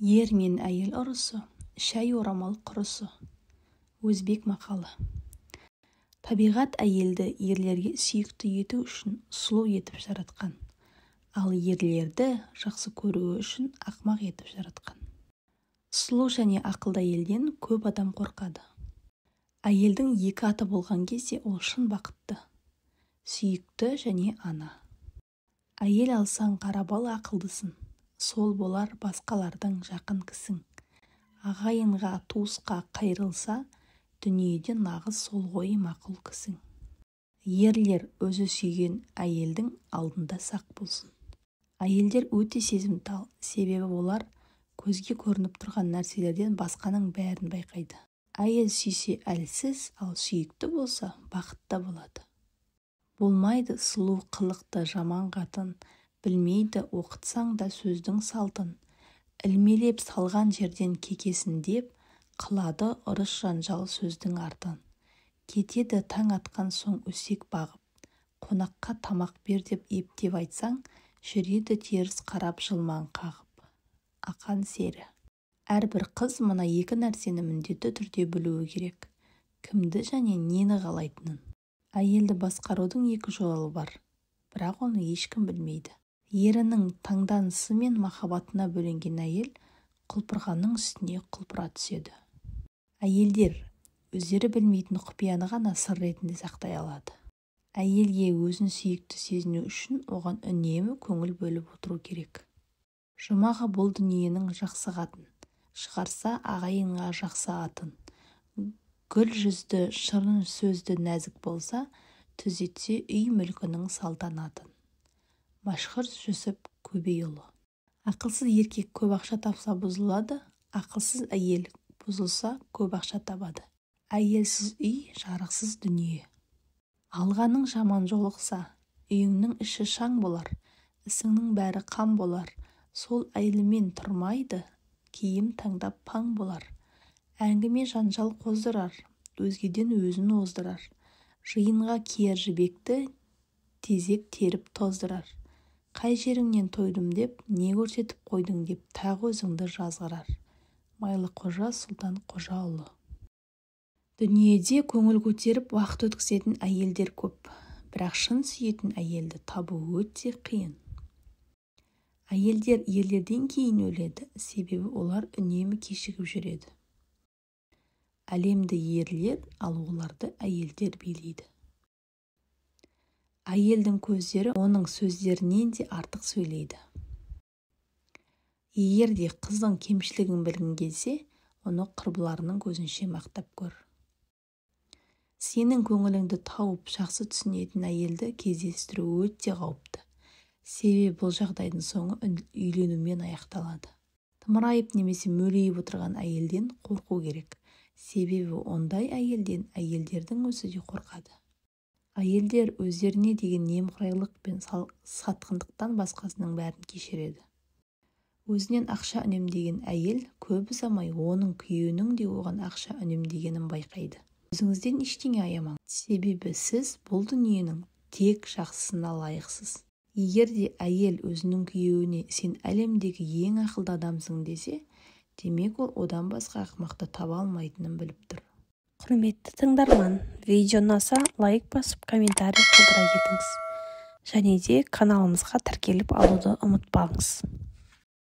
Ер мен әйел ұрысы, шәй орамал құрысы. Өзбек мақалы. Табиғат әйелді ерлерге сүйікті ету үшін сұлу етіп жаратқан, ал ерлерді жақсы көруі үшін ақымақ етіп жаратқан. Сұлу және ақылды әйелден көп адам қорқады. Әйелдің екі аты болған кезде ол шын бақытты, сүйікті және ана. Әйел алсаң қарабал ақылдысың, сол болар басқалардың жақын кісің. Ағайынға, туысқа қайрылса, дүниеде нағыз сол ғой мақұл кісің. Ерлер өзі сүйген әйелдің алдында сақ болсын. Әйелдер өте сезімтал, себебі олар көзге көрініп тұрған нәрселерден басқаның бәрін байқайды. Әйел сүйсе әлсіз, ал сүйікті болса бақытты болады. Болмайды сұлу қылықты жаман қатын, білмейді оқытсаң да сөздің салтын. Ілмелеп салған жерден кекесін деп, қылады ұрыс жанжал сөздің артын. Кетеді таң атқан соң өсек бағып, қонаққа тамақ бер деп ептеп айтсаң, жүреді теріс қарап жылмаң қағып. Ақан сері. Әрбір қыз мына екі нәрсені міндетті түрде білуі керек: кімді және нені қалайтынын. Әйелді басқарудың екі жолы бар, бірақ оны ешкім білмейді. Ерінің таңданысы мен махаббатына бөленген әйел құлпырғанның үстіне құлпыра түседі. Әйелдер өздері білмейтін құпияны ғана сыр ретінде сақтай алады. Әйелге өзін сүйікті сезіну үшін оған үнемі көңіл бөліп отыру керек. Жұмаға бұл дүниенің жақсы қатын, шығарса ағайынға жақсы атын. Гүл жүзді, шырын сөзді нәзік болса, түзетсе үй мүлкінің салтанатын. Машхұр Жүсіп Көбейұлы. Ақылсыз еркек көп ақша тапса бұзылады, ақылсыз әйел бұзылса көп ақша табады. Әйелсіз үй жарықсыз дүние. Алғаның жаман жолықса, үйіңнің іші шаң болар, ісіңнің бәрі қам болар. Сол әйелмен тұрмайды, киім таңдап паң болар. Әңгіме жанжал қоздырар, өзгеден өзін оздырар. Жиынға киер жібекті тезек теріп тоздырар. Қай жеріңнен тойдым деп, не көрсетіп қойдың деп, тағы өзіңді жазғырар. Майлықожа Сұлтан Қожаұлы. Дүниеде көңіл көтеріп уақыт өткізетін әйелдер көп, бірақ шын сүйетін әйелді табу өте қиын. Әйелдер ерлерден кейін өледі, себебі олар үнемі кешігіп жүреді. Әлемді ерлер, ал оларды әйелдер билейді. Әйелдің көздері оның сөздерінен де артық сөйлейді. Егер де қыздың кемшілігін білгің келсе, оны құрбыларының көзінше мақтап көр. Сенің көңіліңді тауып жақсы түсінетін әйелді кездестіру өте қауіпті. Себебі бұл жағдайдың соңы үйленумен аяқталады. Тымырайып немесе мөлиіп отырған әйелден қорқу керек. Себебі ондай әйелден әйелдердің өзі де қорқады. Әйелдер өздеріне деген немқұрайлық пен сатқындықтан басқасының бәрін кешіреді. Өзінен ақша үнемдеген әйел көп ұзамай оның күйеуінің де оған ақша үнемдегенін байқайды. Өзіңізден ештеңе аямаң, себебі сіз бұл дүниенің тек жақсысына лайықсыз. Егер де әйел өзінің күйеуіне сен әлемдегі ең ақылды адамсың десе, демек ол одан басқа ақымақты таба алмайтынын біліп тұр. Құрметті тыңдарман, видео ұнаса лайк басып комментарий қалдыра кетіңіз. Және де каналымызға тіркеліп алуды ұмытпаңыз.